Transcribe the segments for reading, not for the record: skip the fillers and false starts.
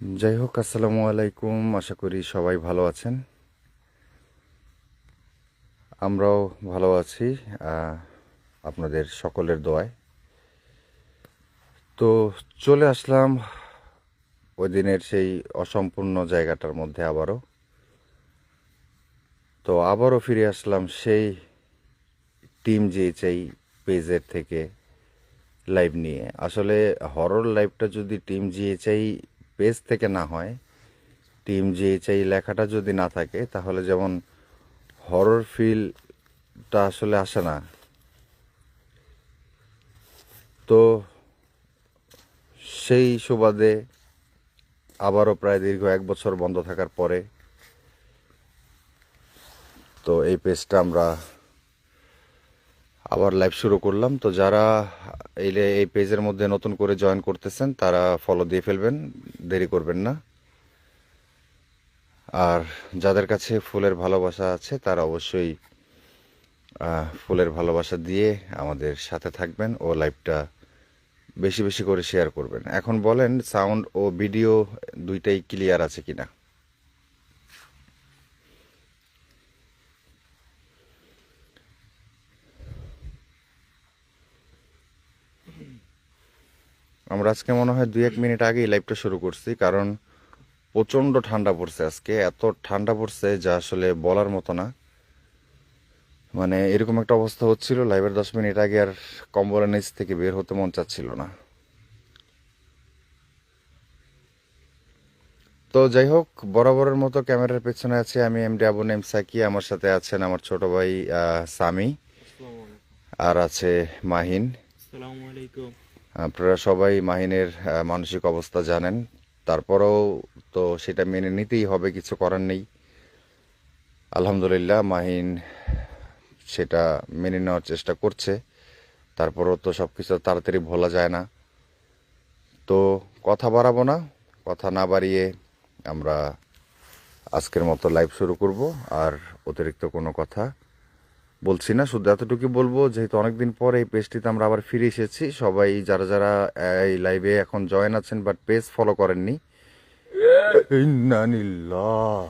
যাই হোক, আসসালামু আলাইকুম। আশা করি সবাই ভালো আছেন। আমরাও ভালো আছি আপনাদের সকলের দোয়ায়। তো চলে আসলাম ওই দিনের সেই অসম্পূর্ণ জায়গাটার মধ্যে আবারও ফিরে আসলাম সেই টিম জিএইচআই পেজের থেকে লাইভ নিয়ে। আসলে হরর লাইভটা যদি টিম জিএইচআই পেজ থেকে না হয়, টিম জিএইচআই লেখাটা যদি না থাকে, তাহলে যেমন হরর ফিলটা আসলে আসে না। তো সেই সুবাদে আবারও প্রায় দীর্ঘ 1 বছর বন্ধ থাকার পরে তো এই পেজটা আমরা আবার লাইভ শুরু করলাম। তো যারা এই পেজের মধ্যে নতুন করে জয়েন করতেছেন, তারা ফলো দিয়ে ফেলবেন, দেরি করবেন না। আর যাদের কাছে ফুলের ভালোবাসা আছে, তারা অবশ্যই ফুলের ভালোবাসা দিয়ে আমাদের সাথে থাকবেন ও লাইভটা বেশি বেশি করে শেয়ার করবেন। এখন বলেন, সাউন্ড ও ভিডিও দুইটাই ক্লিয়ার আছে কিনা? আমরা আজকে মনে হয় 2-1 মিনিট আগেই লাইভটা শুরু করছি, কারণ প্রচণ্ড ঠান্ডা পড়ছে আজকে। এত ঠান্ডা পড়ছে যা আসলে বলার মতো না। মানে এরকম একটা অবস্থা হচ্ছিল, লাইভের 10 মিনিট আগে আর কম্বলের নিচ থেকে বের হতে মন চাচ্ছিল না। তো যাই হোক, বরাবরের মতো ক্যামেরার পেছনে আছে আমি, এমডি আবু নাইম সাকি। আমার সাথে আছেন আমার ছোট ভাই সামি, আর আছে মাহিন। আসসালামু আলাইকুম। আপনারা সবাই মাহিনের মানসিক অবস্থা জানেন, তারপরেও তো সেটা মেনে নিতেই হবে, কিছু করার নেই। আলহামদুলিল্লাহ, মাহিন সেটা মেনে নেওয়ার চেষ্টা করছে। তারপরেও তো সব কিছু তাড়াতাড়ি ভোলা যায় না। তো কথা বাড়াবো না, কথা না বাড়িয়ে আমরা আজকের মতো লাইভ শুরু করব। আর অতিরিক্ত কোনো কথা বলছি না, শুধু এতটুকু বলবো, যেহেতু অনেকদিন পর এই পেজটিতে আমরা আবার ফিরে এসেছি, সবাই যারা যারা এই লাইভে এখন জয়েন আছেন বাট পেজ ফলো করেননি, ইন্নালিল্লাহ,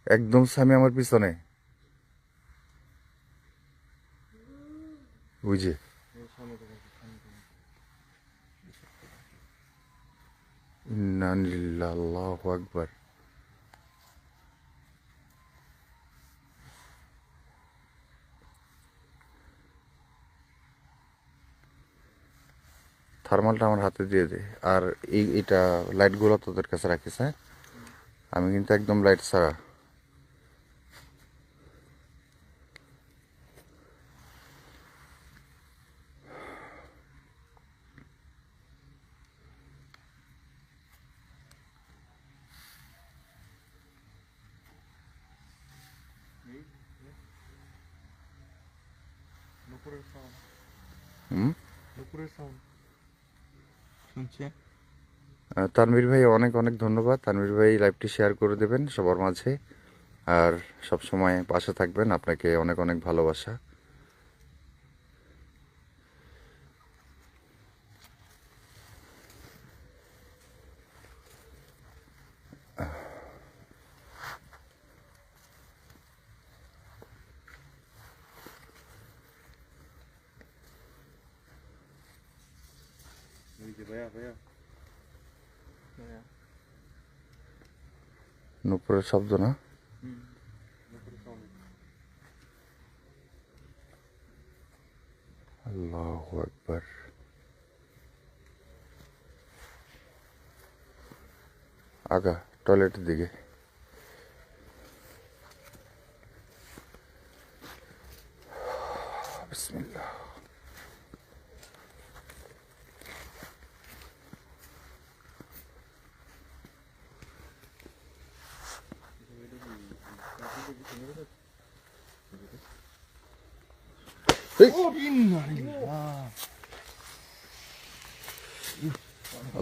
একদম সামি আমার পিছনে বুঝে। ইন্নালিল্লাহ, আল্লাহু আকবার। থার্মালটা আমার হাতে দিয়ে দে। আর এইটা লাইটগুলো তোদের কাছে রাখিস, হ্যাঁ? আমি কিন্তু একদম লাইট ছাড়া। নুপুরের সাউন্ড, হুম। নুপুরের সাউন্ড শুনছে? তানভীর ভাই, অনেক অনেক ধন্যবাদ। তানভীর ভাই লাইভটি শেয়ার করে দেবেন সবার মাঝে, আর সব সময় পাশে থাকবেন। আপনাকে অনেক অনেক ভালোবাসা। ভাইয়া ভাইয়া নুপুরের শব্দ না? নুপুরের সাউন্ড। আল্লাহু আকবার। আগা টয়লেটের দিকে। বিসমিল্লাহ।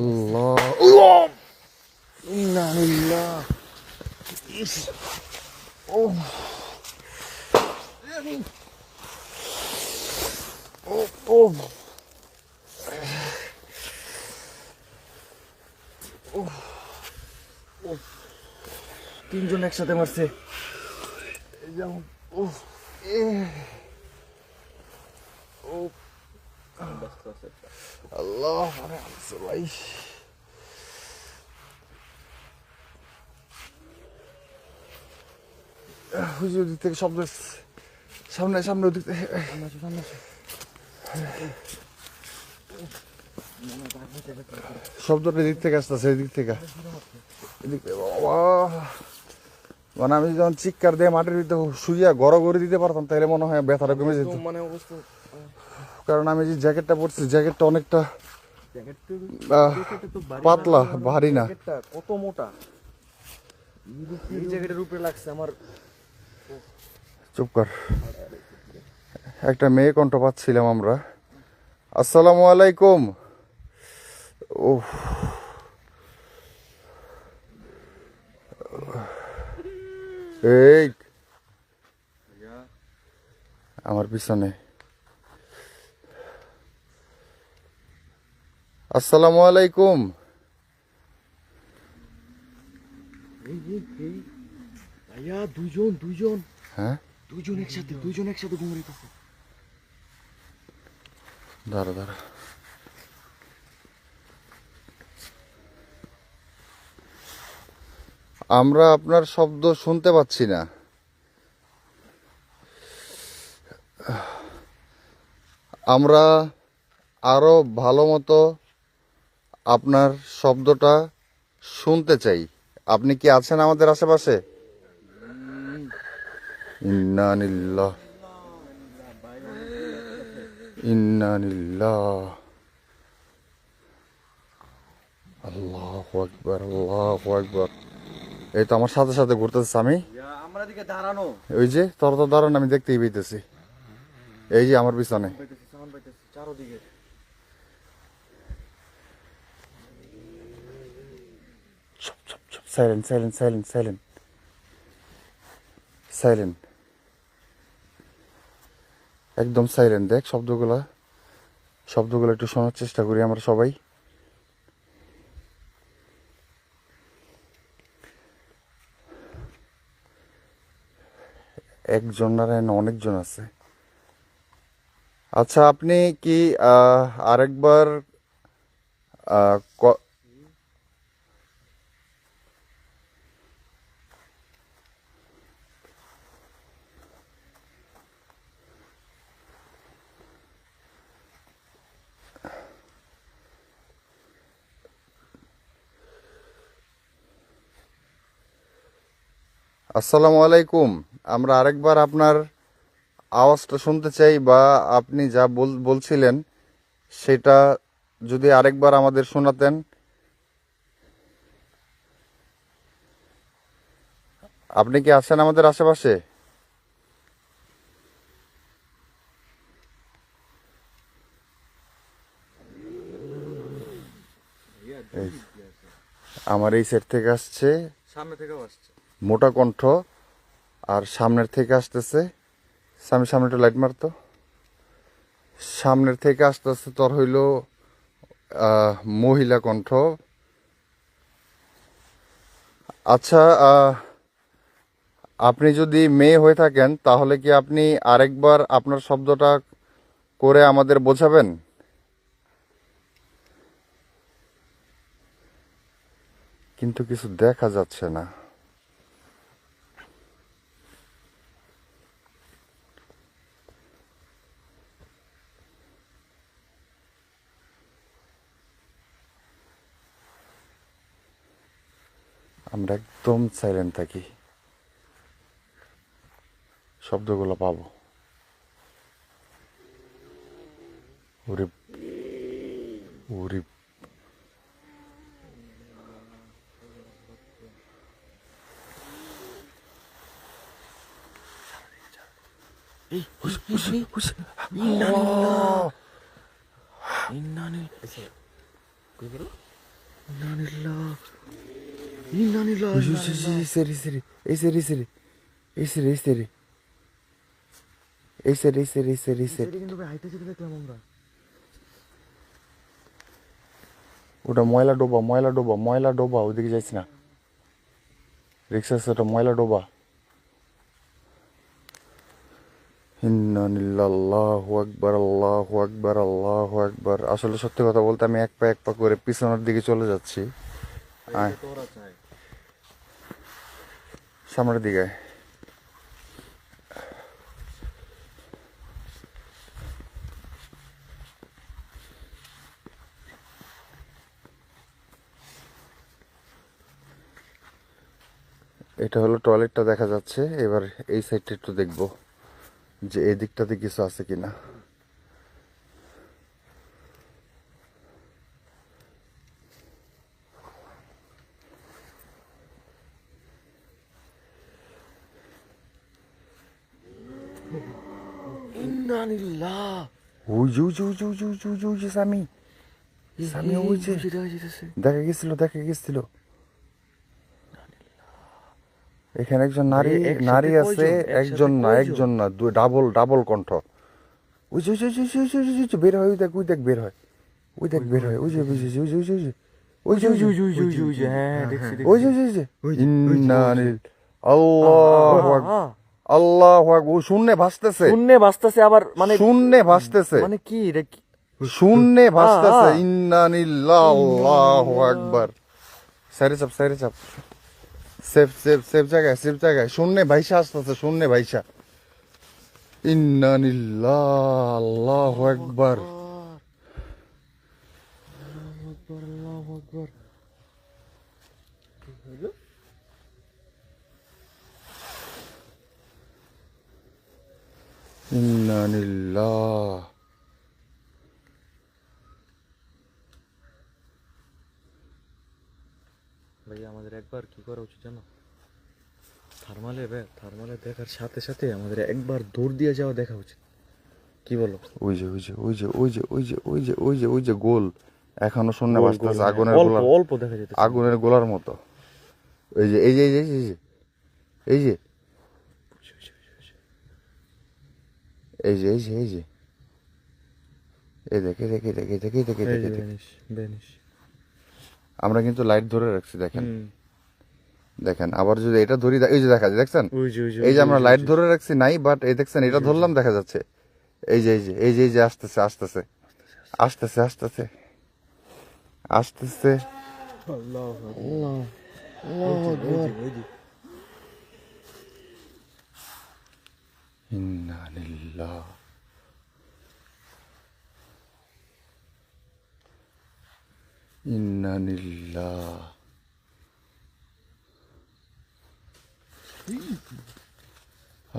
আল্লাহ, ইন্নালিল্লাহ। ও ও ও তিনজন একসাথে মারছে। এই যেমন আল্লাহ মানে আছে ভাই। হুজুর দিক থেকে শব্দ আসছে। সামনে সামনে ওদিক থেকে শব্দটা এদিক থেকে আসতেছে, এদিক থেকে এদিক থেকে। বাবা মানে আমি যখন চিৎকার দিয়ে মাটির ভিতরে শুইয়া গড়ে দিতে পারতাম তাহলে মনে হয় ব্যথাটা কমে যেত। মানে অবস্থা কারণ আমি যে জ্যাকেটটা পরছি জ্যাকেটটা অনেকটা পাতলা, ভারী না। কত মোটা এই জ্যাকেটের উপরে লাগছে আমার। চুপ কর। একটা মেয়ে কণ্ঠ পাচ্ছিলাম আমরা। আসসালামু আলাইকুম। ও এই আমার পিছনে। আসসালামু আলাইকুম। ভাইয়া দুইজন হ্যাঁ দুইজন একসাথে ঘুমাইতেছে। দাঁড়া দাঁড়া। আমরা আপনার শব্দ শুনতে পাচ্ছি না। আমরা আরো ভালো মতো আপনার শব্দটা শুনতে চাই। আপনি কি আছেন আমাদের আশেপাশে? ইন্না লিল্লাহ ইন্না লিল্লাহ। আল্লাহু আকবার আল্লাহু আকবার। এই তো আমার সাথে সাথে ঘুরতেছে আমি। আমরা দিকে দাঁড়ানো ওই যে তোর তো দাঁড়ান, আমি দেখতেই পেতেছি। এই যে আমার পিছনে। সাউন্ড পাইতেছি চারোদিকে। চুপ চুপ চুপ, silent silent silent silent silent, একদম সাইলেন্ট। দেখ শব্দগুলো একটু শোনার চেষ্টা করি আমরা সবাই। একজন না, অনেকজন আছে। আচ্ছা আপনি কি আরেকবার আহ, ক- আসসালামু আলাইকুম। আমরা আরেকবার আপনার আওয়াজটা শুনতে চাই, বা আপনি যা বলছিলেন সেটা যদি আরেকবার আমাদের শোনাতেন। আপনি কি আছেন আমাদের আশেপাশে? এই আমার এই সেট থেকে আসছে সামনে থেকেও আসছে। মোটা কণ্ঠ, আর সামনের থেকে আসতেছে, সামনেটা লাইট মারতো, সামনের থেকে আসতেছে তোর হইল মহিলা কণ্ঠ। আচ্ছা আপনি যদি মেয়ে হয়ে থাকেন তাহলে কি আপনি আরেকবার আপনার শব্দটা করে আমাদের বোঝাবেন? কিন্তু কিছু দেখা যাচ্ছে না। আমরা একদম সাইলেন্ট থাকি, শব্দগুলো পাবো। ওরে ওরে ওটা ময়লা ডোবা, ময়লা ডোবা, ময়লা ডোবা, ওইদিকে যাইস না। রিক্সা আছে, ওটা ময়লা ডোবা। আল্লাহু আকবার, আল্লাহু আকবার, আল্লাহু আকবার। আসলে সত্যি কথা বলতে আমি এক পা করে পিছনের দিকে চলে যাচ্ছি। আয়, তোরা চাই সামনের দিকে আয়। এটা হলো টয়লেটটা দেখা যাচ্ছে। এবার এই সাইডটা একটু দেখবো যে এই দিকটাতে কিছু আছে কিনা। ইন্নালিল্লাহ ওই যে ওই যে ওই যে ওই যে ওই যে ওই যে ওই যে স্বামী, স্বামী ওই যে দেখা গেছিল, দেখা গেছিল। এখানে একজন নারী, একসাথে নারী আছে, কয়জন? একজন না, একসাথে একজন না, ডাবল ডাবল কণ্ঠ। ওই যে ওই যে ওই যে ওই যে ওই যে বের হয়, ওই দেখ, ওই দেখ বের হয়, ওই দেখ বের হয়, ওই যে ওই যে ওই যে ওই যে ওই যে ওই যে ওই যে হ্যাঁ দেখছি ওই যে ওই যে ইন্নানিল আল্লাহু আকবার, আল্লাহু আকবার। ও শূন্যে ভাসতেছে, শূন্যে বাজতেছে আবার, মানে শূন্যে ভাসতেছে, মানে কি এটা কি? শূন্যে ভাসতেছে। ইন্নানিল্লাহ, আল্লাহু আকবার। সাইরে চাপ, সাইরে চাপ, সেফ সেফ সেফ জায়গায়, সেফ জায়গায়। শূন্যে ভাইসা আসতেছে, শূন্যে ভাইসা। ইন্নানিল্লাহ, আল্লাহু আকবার। আল্লাহু আকবার। ইন্নানিল্লাহ। ভাই আমাদের একবার কি করা উচিত জানো? থার্মালে দেখার সাথে সাথে আমাদের একবার দৌড় দিয়ে যাওয়া দেখা উচিত। কি বলো? ওই যে ওই যে ওই যে ওই যে ওই যে ওই যে ওই যে ওই যে গোল, এখনো শূন্য গোল, ভাসতেছে, গোল, আগুনের অল্প গোলার, অল্প দেখা যেতেছে। আগুনের গোলার মতো। এই যে এই যে এই যে এই যে এই যে এই যে এই যে এই যে এই দেখে দেখে দেখে দেখে দেখে দেখে দেখে। বেনিশ। আমরা কিন্তু লাইট ধরে রাখছি, দেখেন দেখেন। আবার যদি এটা ধরি, এই যে দেখা যায়, দেখছেন? এই যে আমরা লাইট ধরে রাখছি নাই, বাট এই দেখছেন, এটা ধরলাম দেখা যাচ্ছে। এই যে এই যে এই যে এই যে আসতেছে আসতেছে আসতেছে আসতেছে আসতেছে। আল্লাহ আল্লাহ আল্লাহু আকবার। ইন্না লিল্লাহ। ইন্না লিল্লাহ।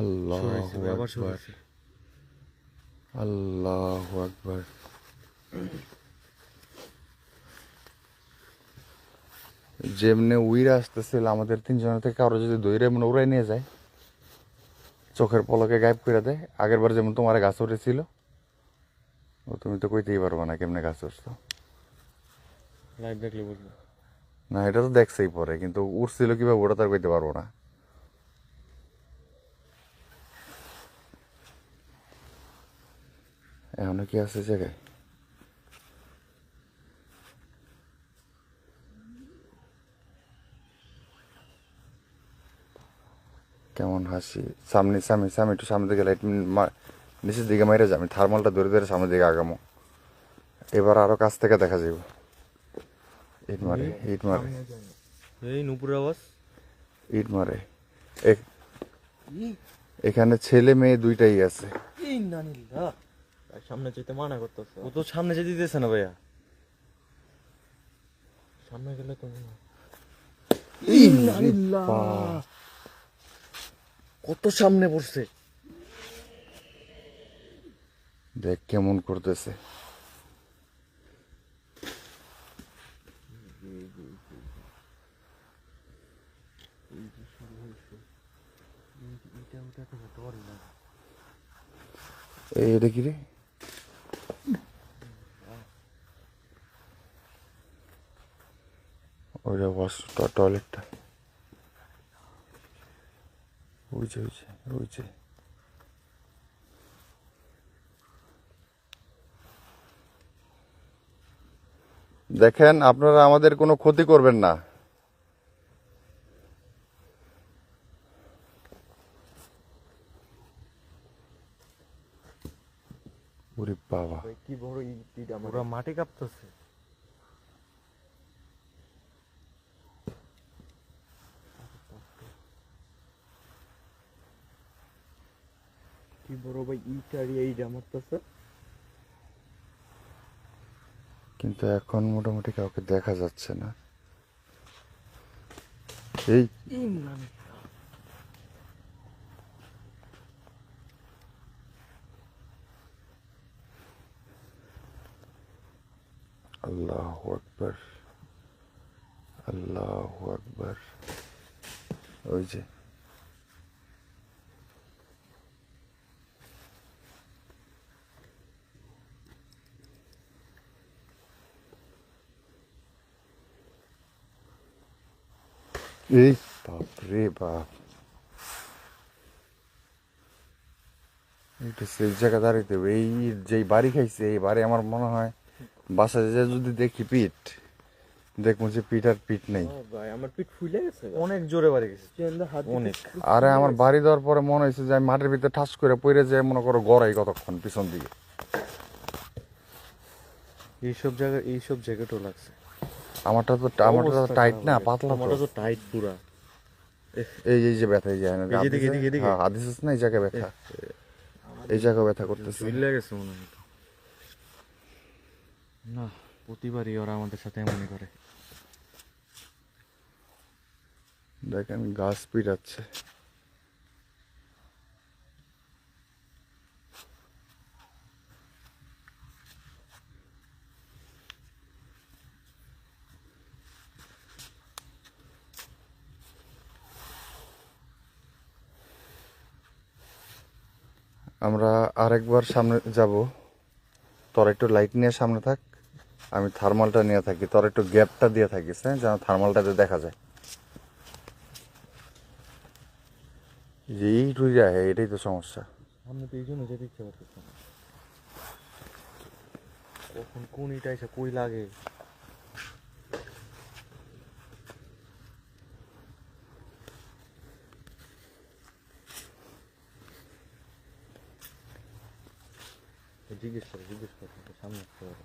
আল্লাহু আকবার, আল্লাহু আকবার। যেমনে উইরা আসতেছিল আমাদের তিনজনের থেকে কারো যদি দইরে এমন উড়াই নিয়ে যায়, চোখের পলকে গায়েব করে দেয়। আগের বার যেমন তোমার গাছ উঠেছিল, ও তুমি তো কইতেই পারবো না কেমনে গাছ উঠতো। লাইভ দেখলে বুঝবো। না, এটা তো দেখছেই পরে, কিন্তু উঠছিল কিভাবে ওটা তো আর কইতে পারবো না। এখনো কি আছে জায়গায়? কেমন হাসি! সামনে সামনে সামনে, একটু সামনে দিকে লাইট নিচের দিকে মাইরে যাবে। থার্মালটা ধরে ধরে সামনের দিকে আগামো। এবার আরো কাছ থেকে দেখা যাব। ইট মারে, ইট মারে, এই নুপুরের আওয়াজ। ইট মারে। এখানে ছেলে মেয়ে দুইটাই আছে। ইন্নালিল্লাহ। সামনে যেতে মানা করতেছে। ও তো সামনে যেতে দিতেছে না ভাইয়া। সামনে গেলে তো ইন্নালিল্লাহ। কত সামনে পড়ছে। দেখ কেমন করতেছে। এটা কি রে? ওইটা ওয়াশ টয়লেটটা। ওই যে ওই যে ওই যে দেখেন, আপনারা আমাদের কোনো ক্ষতি করবেন না। ওরে বাবা, ভাই কি বড় ইট আমার পুরো মাটি কাঁপতেছে। কি বড় ভাই ইট আর এই মারতেছে। কিন্তু এখন মোটামুটি কাউকে দেখা যাচ্ছে না। এই আল্লাহু আকবার, আল্লাহু আকবার। ওই যে এই, বাপ রে বাপ, এটা সেই জায়গা দাঁড়িয়ে হবে। এই যেই বাড়ি খাইছে, এই বাড়ি আমার মনে হয় বাসায় যে যদি দেখি পিঠ, দেখবো যে পিঠ আর পিঠ নেই। ভাই আমার পিঠ ফুলে গেছে, অনেক জোরে বাড়ি গেছে, অনেক। আরে আমার বাড়ি দেওয়ার পরে মনে হয়েছে যে আমি মাটির ভিতরে ঠাস করে পড়ে যায়, মনে করো গড়াই কতক্ষণ পিছন দিকে। এইসব জ্যাকেটও লাগছে। আমারটা তো টাইট না, পাতলা আমারটা তো। তো টাইট পুরা। এই যে ব্যথা, এই যে এই যে এদিকে। হ্যাঁ, হাত দিছিস না, এই জায়গায় ব্যথা, এই জায়গায় ব্যথা করতেছে। ফুলে গেছে মনে হয়। না, প্রতিবারই ওরা আমাদের সাথে এমনই করে। দেখেন গাছ পিটাচ্ছে। আমরা আরেকবার সামনে যাব। তোর একটু লাইট নিয়ে সামনে থাক, আমি থার্মালটা নিয়ে থাকি। তোর একটু গ্যাপটা দিয়ে থাকিস, হ্যাঁ, যেন থার্মালটাতে দেখা যায়। এই টুই যায়, এটাই তো সমস্যা। আমি তো এই জন্য যেতে ইচ্ছে করতেছি না। কখন কোন ইটা এসে কই লাগে। জিজ্ঞেস করে সামনে আসতে পারে।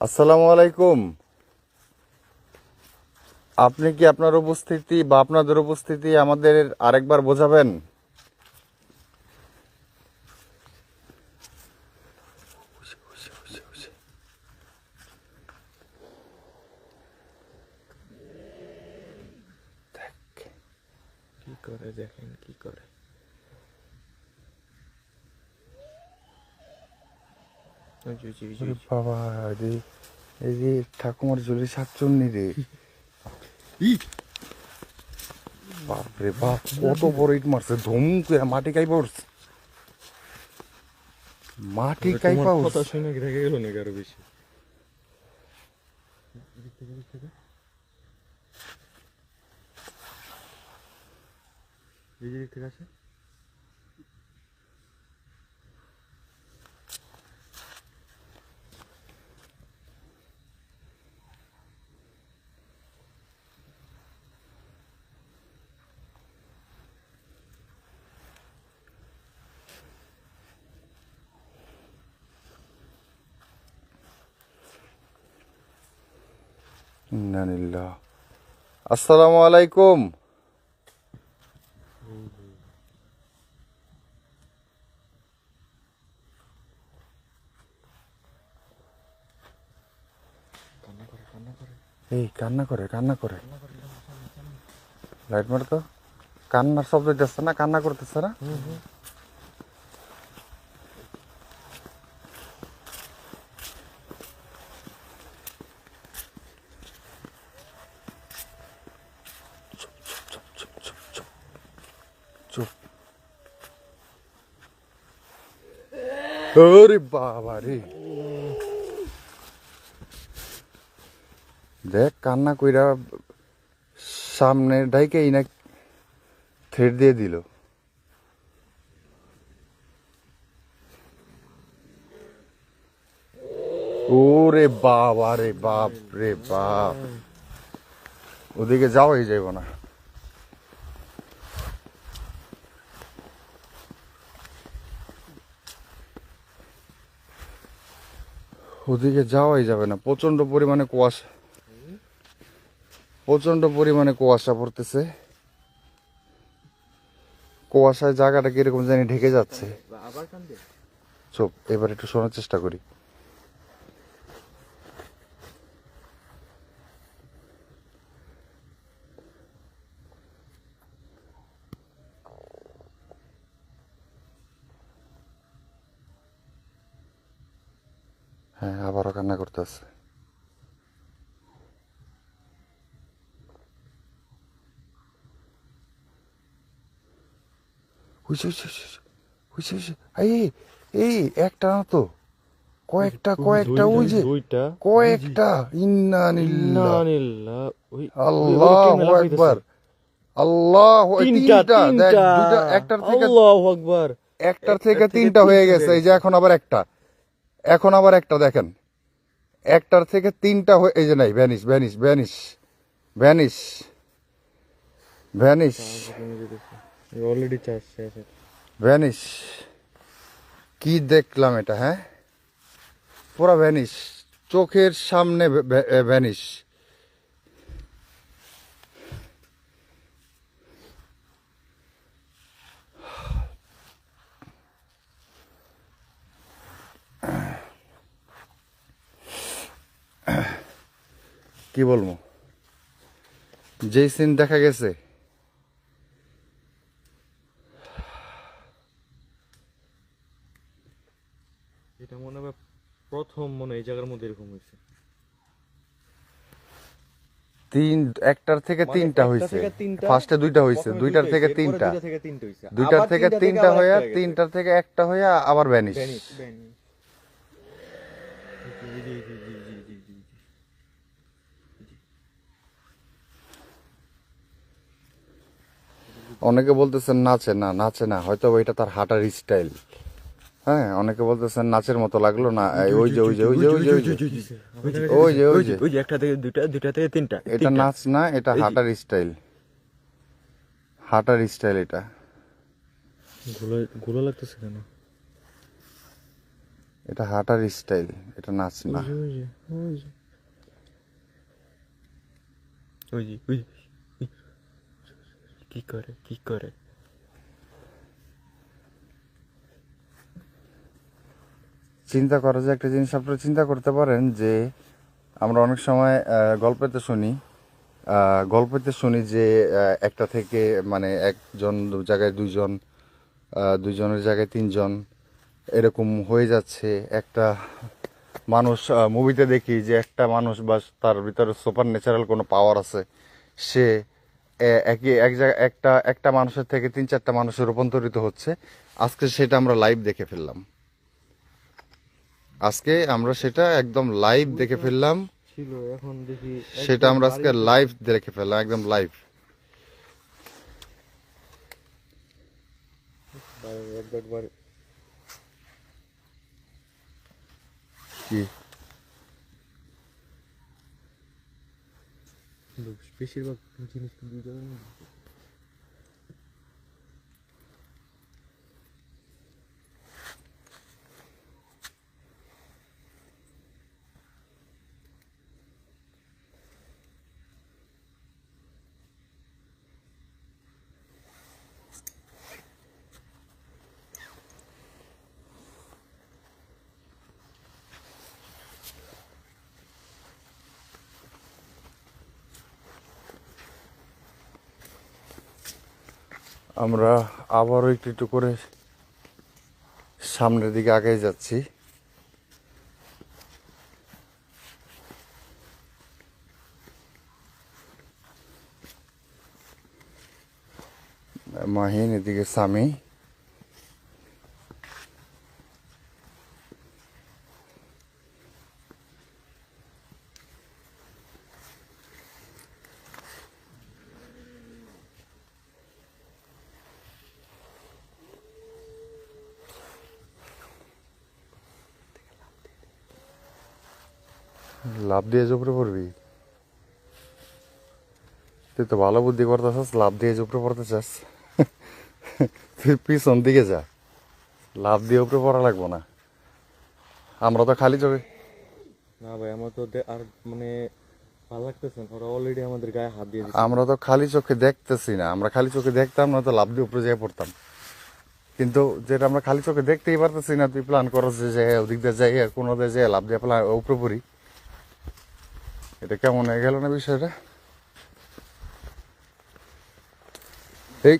আসসালামু আলাইকুম। আপনি কি আপনার উপস্থিতি বা আপনাদের উপস্থিতি আমাদের আরেকবার বোঝাবেন? কি করে দেখেন, কি করে। ওরে বাবা রে, এই যে ঠাকুমার জলি শাকচুন্নি রে। বাপরে বাপ, কত বড় ইট মারছে, ধুম করে মাটি কাইপা উঠছে। মাটি কাইপা কথা উঠছে। শুনে রেগে গেল নাকি আরো বেশি। এই দিক থেকে আসে। ইন্না লিল্লাহ। আসসালামু আলাইকুম। এই কান্না করে লাইট মার তো। কান্নার শব্দ দিচ্ছে না, কান্না করতেছে না। চুপ। ওরে বাবা রে, দেখ কান্না কইরা সামনে ডাইকেই না থ্রেড দিয়ে দিল। ওরে বাবা রে বাপ রে বাপ, ওদিকে যাওয়াই যাইব না। ওদিকে যাওয়াই যাবে না, প্রচন্ড পরিমাণে কুয়াশা, প্রচন্ড পরিমাণে কুয়াশা পড়তেছে। কুয়াশায় জায়গাটা কিরকম জানি ঢেকে যাচ্ছে। আবার কান্দে। চুপ, এবার একটু শোনার চেষ্টা করি। হ্যাঁ, আবারও কান্না করতেছে। হইছে হইছে হইছে হইছে হইছে। এই এই একটা না তো, কয়েকটা কয়েকটা, ওই যে দুইটা কয়েকটা। ইন্নানিল্লাহ, নানিল্লাহ ওই আল্লাহু আকবার, আল্লাহ। তিনটা তিনটা দেখ, তিনটা দুইটা, একটার থেকে আল্লাহু আকবার একটার থেকে তিনটা হয়ে গেছে। এই যে এখন আবার একটা, এখন আবার একটা দেখেন, একটার থেকে তিনটা হয়ে, এই যে নাই, vanish vanish vanish vanish vanish already charge শেষ। ভ্যানিশ। কি দেখলাম এটা, হ্যাঁ, পুরা ভ্যানিশ, চোখের সামনে ভ্যানিশ। কি বলবো, যেই সিন দেখা গেছে, এটা মনে হয় প্রথম মনে হয় এই জায়গার মধ্যে এরকম হয়েছে। একটার থেকে মানে তিনটা একটা হয়েছে। থেকে তিনটা, ফার্স্টে দুইটা হয়েছে, প্রথমে দুইটার থেকে এরপরে তিনটা, দুইটা থেকে তিনটা হইছে। দুইটার আবার থেকে তিনটা আবার হইয়া, একটা হয়ে গেছে। তিনটার থেকে একটা হইয়া আবার ভ্যানিশ। Vanish vanish. জি জি জি জি জি জি জি। অনেকে বলতেছেন নাচে না, নাচে না, হয়তো ওইটা তার হাঁটার স্টাইল। হ্যাঁ, অনেকে বলতেছেন নাচের মতো লাগলো না। ওই যে ওই যে ওই যে ওই যে ওই যে ওই যে ওই যে, ওই যে একটা থেকে দুইটা, দুইটা থেকে তিনটা। এটা নাচ না, এটা হাঁটার স্টাইল, হাঁটার স্টাইল এটা। ঘোলা ঘোলা লাগতেছে কেন? এটা হাঁটার স্টাইল, এটা নাচ না। ওই যে ওই যে ওই যে ওই যে কি করে কি করে। চিন্তা করা যায় একটা জিনিস, আপনারা চিন্তা করতে পারেন যে আমরা অনেক সময় গল্পেতে শুনি, গল্পেতে শুনি যে একটা থেকে মানে একজন জায়গায় দুইজন, দুইজনের জায়গায় তিনজন, এরকম হয়ে যাচ্ছে। একটা মানুষ, মুভিতে দেখি যে একটা মানুষ বা তার ভিতরে সুপার ন্যাচারাল কোনো পাওয়ার আছে, সে একই এক জায়গায় একটা একটা মানুষের থেকে তিন চারটা মানুষের রূপান্তরিত হচ্ছে। আজকে সেটা আমরা লাইভ দেখে ফেললাম, আজকে আমরা সেটা একদম লাইভ দেখে ফেললাম, ছিল এখন দেখি সেটা আমরা আজকে লাইভ দেখে ফেললাম, একদম লাইভ। একবার কি বেশিরভাগ জিনিস দুই জায়গায়। আমরা আবারও একটু একটু করে সামনের দিকে আগে যাচ্ছি। মাহিন, এদিকে সামি। লাভ দিয়ে যে উপরে পড়বি? তুই তো ভালো বুদ্ধি করতেছস, লাভ দিয়ে যে উপরে পড়তে চাস। তুই পিছন দিকে যা, লাভ দিয়ে উপরে পড়া লাগবো না। আমরা তো খালি চোখে না ভাই আমার তো আর মানে ভালো লাগতেছে না, ওরা অলরেডি আমাদের গায়ে হাত দিয়ে দিচ্ছে। আমরা তো খালি চোখে দেখতেছি না, আমরা খালি চোখে দেখতাম না তো লাভ দিয়ে উপরে যেয়ে পড়তাম। কিন্তু যেটা আমরা খালি চোখে দেখতেই পারতেছি না, তুই প্ল্যান করছ যে ওদিক দিয়ে যাই আর কোনো দিয়ে যাই লাভ দিয়ে প্ল্যান উপরে পড়ি, এটা কেমন হয়ে গেল না বিষয়টা? এই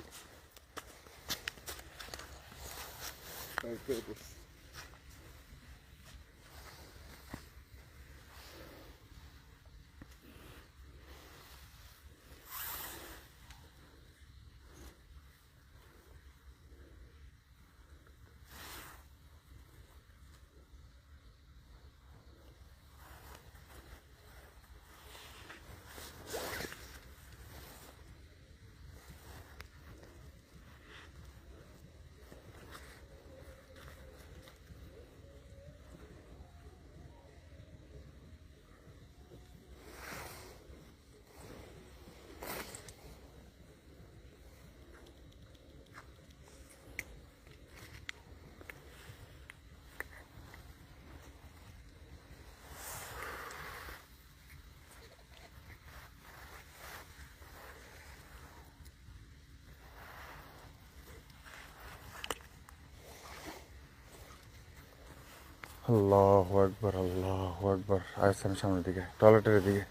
আল্লাহু আকবার, আল্লাহু আকবার। আসছেন সামনের দিকে, টয়লেটের দিকে।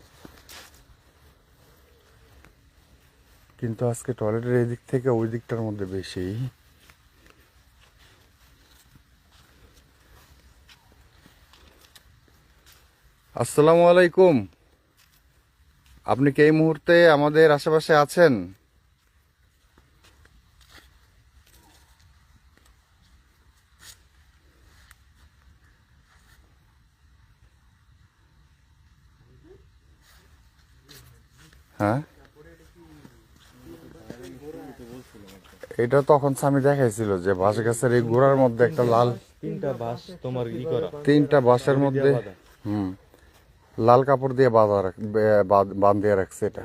কিন্তু আজকে টয়লেটের এই দিক থেকে ওই দিকটার মধ্যে বেশি। আসসালামু আলাইকুম। আপনি কি এই মুহূর্তে আমাদের আশেপাশে আছেন? হ্যাঁ, এটা তখন স্বামী দেখাইছিল যে বাঁশ গাছের এই গোড়ার মধ্যে একটা লাল, তিনটা বাঁশ তোমার ই করা, তিনটা বাঁশের মধ্যে লাল কাপড় দিয়ে বাঁধিয়ে রাখছে এটা।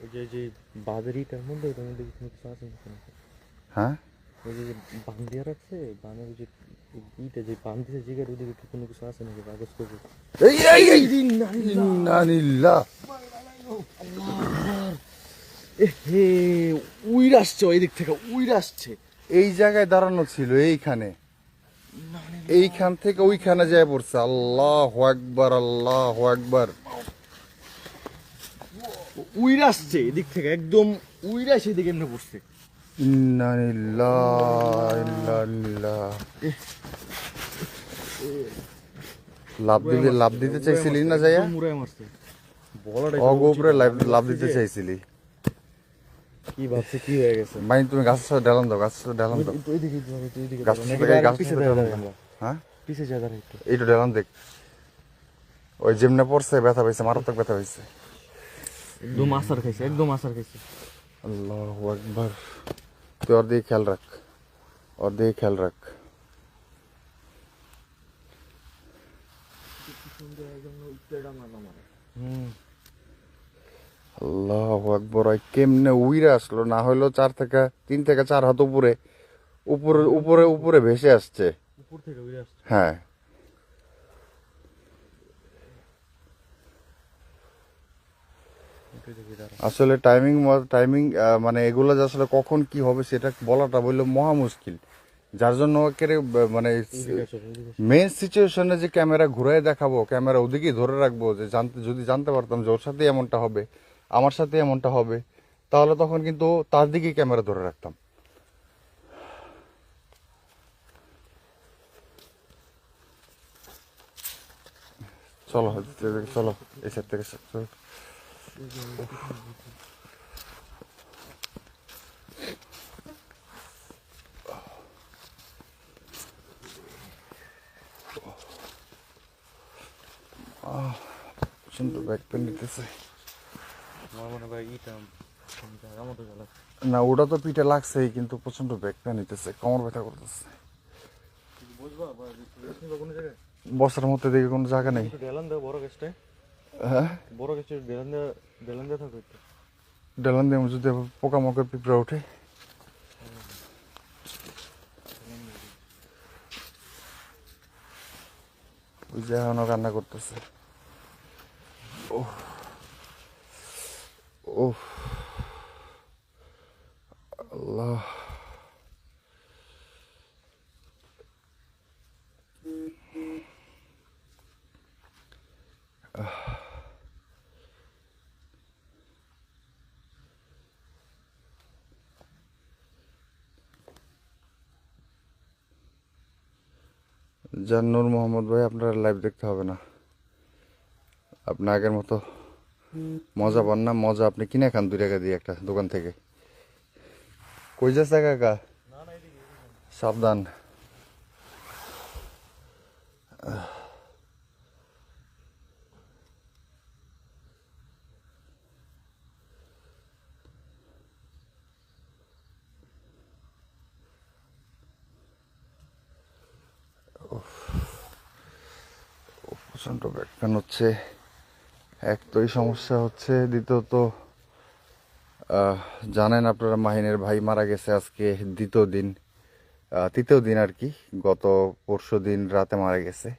ওই যে বাঁধের ইটার মধ্যে ওটার মধ্যে কিছু কিছু আছে নাকি? হ্যাঁ, ওই যে বাঁধ দিয়ে রাখছে, বাঁধের ওই যে ইটা যে বাঁধ দিয়েছে জিগার ওদিকে কি কোনো কিছু আছে নাকি কাগজ কবি? এই এই এই ইন্না লিল্লাহ। হে উইর আসছে ওই দিক থেকে, উইর আসছে। এই জায়গায় দাঁড়ানো ছিল, এইখানে, এইখান থেকে ওইখানে যায় পড়ছে। আল্লাহু আকবার, আল্লাহু আকবার। উইর আসছে এদিক থেকে, একদম উইর আসে এদিকে এমনি পড়ছে। ইন্না লিল্লাহ, ইন্না লিল্লাহ। লাভ দিতে চাইছিলি না যাইয়া? মুড়ায় মারছে। বলাটা অগোপরে লাভ দিতে চাইছিলি। কি ভাবছে কি হয়ে গেছে? মাইন তুমি গাছের সাথে ঢালান দাও, গাছের সাথে ঢালান দাও। গাছের সাথে এই গাছের সাথে ঢালান দাও। হ্যাঁ, পিছে যা দাঁড়াই একটু। এইটু ঢালান দেখ। ওই যেমনে পড়ছে ব্যথা পাইছে, মারাত্মক ব্যথা পাইছে। একদম আসার খাইছে, একদম আসার খাইছে। আল্লাহু আকবার। তুই ওর দিকে খেয়াল রাখ, ওর দিকে খেয়াল রাখ। আল্লাহু আকবার। ওই কেমনে উইরা আসলো, না হইলো 3 থেকে 4 হাত উপরে উপরে উপরে উপরে ভেসে আসছে। উপর থেকে উড়ে আসছে। হ্যাঁ, আসলে টাইমিং মানে এগুলো যে আসলে কখন কি হবে সেটা বলাটা বললে মহা মুশকিল। যার জন্য একেবারে মানে মেন সিচুয়েশনে যে ক্যামেরা ঘুরাই দেখাবো, ক্যামেরা ওদিকেই ধরে রাখবো, যে যদি জানতে পারতাম যে ওর সাথে এমনটা হবে, আমার সাথে এমনটা হবে, তাহলে তখন কিন্তু তার দিকেই ক্যামেরা ধরে রাখতাম। চলো চলো, এই সাইড থেকে চলো। প্রচন্ড ব্যাক পেন নিতেছে। আমার মনে হয় ইটা জায়গা মতো গেল। না, ওটা তো পিঠে লাগছেই, কিন্তু প্রচন্ড ব্যাক পেন নিতেছে, কোমর ব্যথা করতেছে। বুঝবা বা কোনো জায়গায় বসার মধ্যে দেখে কোনো জায়গা নেই। একটু ঢেলান দাও বড় গাছটায়। হ্যাঁ বড় কিছু বেলান্দা থাকবে তো। ডালান দিয়ে যদি আবার পোকামাকড় পিঁপড়া ওঠে। ওই যে এখনো কান্না করতেছে। ওহ ওহ আল্লাহ। যার নূর মোহাম্মদ ভাই, আপনার লাইভ দেখতে হবে না। আপনি আগের মতো মজা পান না। মজা আপনি কিনে খান 2 টাকা দিয়ে একটা দোকান থেকে। কই যাচ্ছে কাকা? সাবধান। প্রচণ্ড ব্যাখ্যান হচ্ছে। এক তো এই সমস্যা হচ্ছে, দ্বিতীয়ত জানেন আপনারা মাহিনের ভাই মারা গেছে আজকে তৃতীয় দিন আর কি। গত পরশু দিন রাতে মারা গেছে,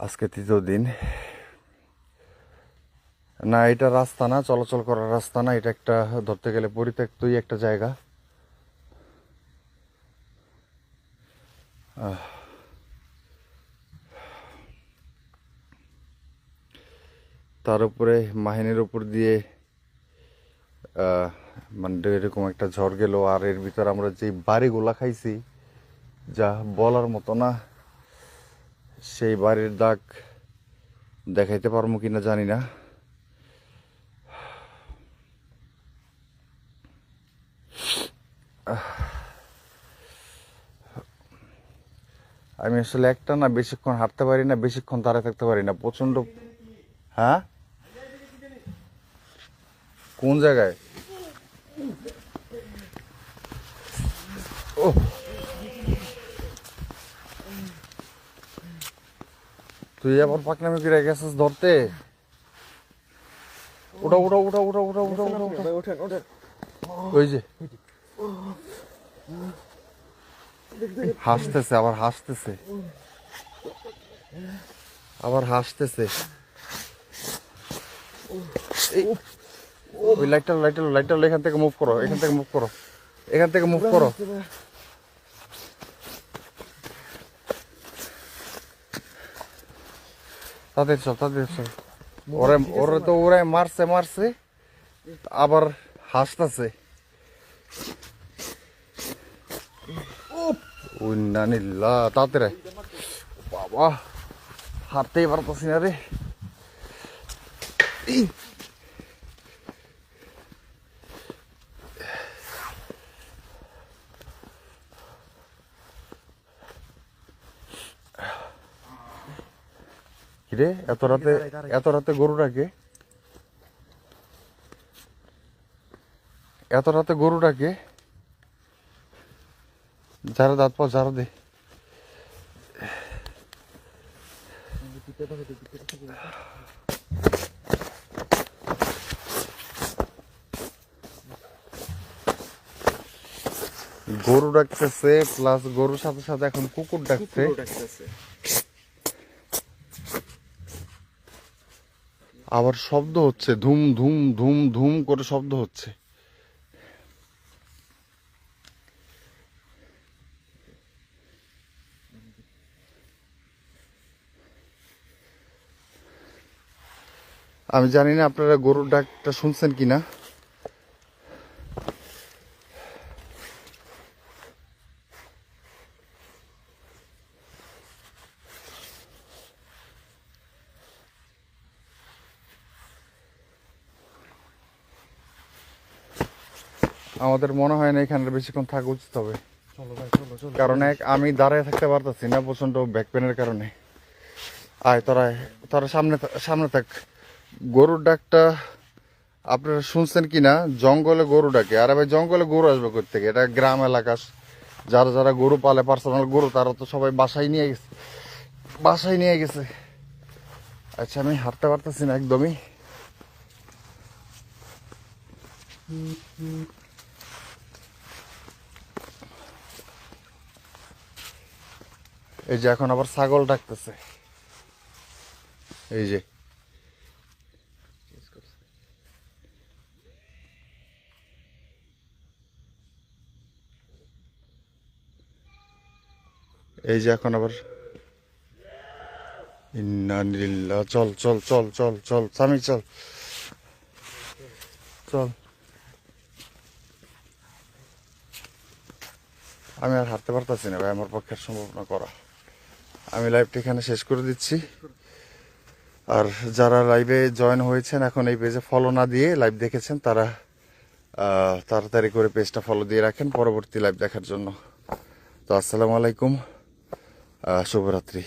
আজকে তৃতীয় দিন। না এটা রাস্তা না, চলাচল করার রাস্তা না, এটা একটা ধরতে গেলে পরিত্যক্তই একটা জায়গা। তার উপরে মাহিনের উপর দিয়ে মানে এরকম একটা ঝড় গেল, আর এর ভিতর আমরা যে বাড়িগুলা খাইছি যা বলার মতো না। সেই বাড়ির দাগ দেখাইতে পারবো কিনা জানি না। আমি আসলে একটা না বেশিক্ষণ হাঁটতে পারি না, বেশিক্ষণ দাঁড়ায় থাকতে পারি না, প্রচন্ড। হ্যাঁ কোন জায়গায়? ও তুই আবার পাকনামি করে গেছিস ধরতে। ওটা ওটা ওটা ওটা ওটা ওটা ওটা ওটা ওঠেন ওঠেন। ওই যে হাসতেছে, আবার হাসতেছে, আবার হাসতেছে। ওই লাইটটা লাইটটা লাইটটা এখান থেকে মুভ করো, এখান থেকে মুভ করো, এখান থেকে মুভ করো। তাদের চল, তাদের চল। ওরে তো ওরাই মারছে মারছে, আবার হাসতেছে। উন্নানিল্লাহ তাড়াতাড়ি। বাবা হাঁটতেই পারতেছি না রে। কিরে এত রাতে গরু ডাকে? এত রাতে গরু ডাকে? যারা দাঁত পা যারা দে। গরু ডাকতেছে, প্লাস গরুর সাথে সাথে এখন কুকুর ডাকছে। আবার শব্দ হচ্ছে, ধুম ধুম ধুম ধুম করে শব্দ হচ্ছে। আমি জানি না আপনারা গরুর ডাকটা শুনছেন কিনা। আমাদের মনে হয় না এখানে বেশিক্ষণ থাকা উচিত হবে। চলো ভাই চলো চলো। কারণ আমি দাঁড়ায় থাকতে পারতেছি না প্রচন্ড ব্যাক পেনের কারণে। আয় তোরা সামনে সামনে থাক। গরুর ডাকটা আপনারা শুনছেন কিনা? জঙ্গলে গরু ডাকে। আরে ভাই জঙ্গলে গরু আসবে কোথা থেকে? এটা গ্রাম এলাকা। যারা যারা গরু পালে, পার্সোনাল গরু, তারা তো সবাই বাসায় নিয়ে গেছে। আচ্ছা আমি হাঁটতে পারতেছি না একদমই। এই যে এখন আবার ছাগল ডাকতেছে, এই যে এই যে এখন আবার ইন্নালিল্লাহ। চল চল চল চল চল স্বামী চল চল। আমি আর হাঁটতে পারতেছি না ভাই, আমার পক্ষে আর সম্ভব না করা। আমি লাইভটা এখানে শেষ করে দিচ্ছি। আর যারা লাইভে জয়েন হয়েছেন এখন এই পেজে ফলো না দিয়ে লাইভ দেখেছেন, তারা তাড়াতাড়ি করে পেজটা ফলো দিয়ে রাখেন পরবর্তী লাইভ দেখার জন্য। তো আসসালামু আলাইকুম, শুভরাত্রি।